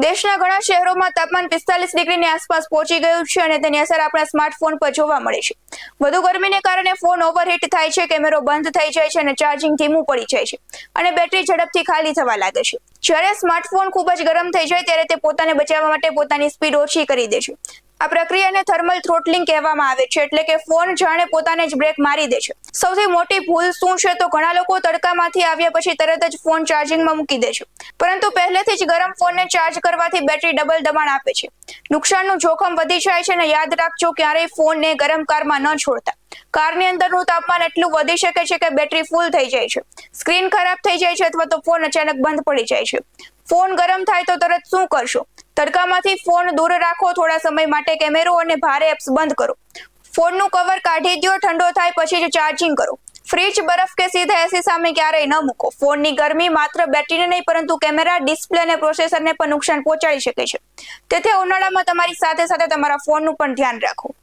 દેશના ઘણા શહેરોમાં તાપમાન 45 ડિગ્રીની આસપાસ પહોંચી ગયું છે અને તેની અસર આપણા સ્માર્ટફોન પર જોવા મળે છે. વધુ ગરમીને કારણે ફોન ઓવરહીટ થાય છે, કેમેરો બંધ થઈ જાય છે અને ચાર્જિંગ ધીમું પડી જાય છે અને બેટરી ઝડપથી ખાલી થવા લાગે છે. જ્યારે સ્માર્ટફોન ખૂબ જ ગરમ થઈ જાય ત્યારે તે પોતાને બચાવવા માટે પોતાની સ્પીડ ઓછી કરી દે છે. આ પ્રક્રિયાને થર્મલ થ્રોટલિંગ કહેવામાં આવે છે, એટલે કે ફોન જાણે પોતાને જ બ્રેક મારી દે છે. સૌથી મોટી ભૂલ શું છે તો ઘણા લોકો તડકામાંથી આવ્યા પછી તરત જ ફોન ચાર્જિંગમાં મૂકી દે છે, પરંતુ પહેલેથી જ ગરમ ફોનને ચાર્જ કરવાથી બેટરી ડબલ દબાણ આપે છે. નુકસાનનું જોખમ વધી જાય છે અને યાદ રાખજો, ક્યારેય ફોનને ગરમ કારમાં ન છોડતા. કારની અંદરનું તાપમાન એટલું વધી શકે છે કે બેટરી ફૂલ થઈ જાય છે, સ્ક્રીન ખરાબ થઈ જાય છે અથવા તો ફોન અચાનક બંધ પડી જાય છે. ફોન ગરમ થાય તો તરત શું કરશો? તડકામાંથી ફોન દૂર રાખો, થોડા સમય માટે કેમેરો અને ભારે એપ્સ બંધ કરો. ફોનનું કવર કાઢી દો, ઠંડો થાય પછી જ ચાર્જિંગ કરો. ફ્રીજ, બરફ કે સીધા એસી સામે ક્યારેય ન મૂકો. ફોનની ગરમી માત્ર બેટરીને નહીં પરંતુ કેમેરા, ડિસ્પ્લે અને પ્રોસેસરને પણ નુકસાન પહોંચાડી શકે છે. તેથી ઉનાળામાં તમારી સાથે સાથે તમારા ફોનનું પણ ધ્યાન રાખો.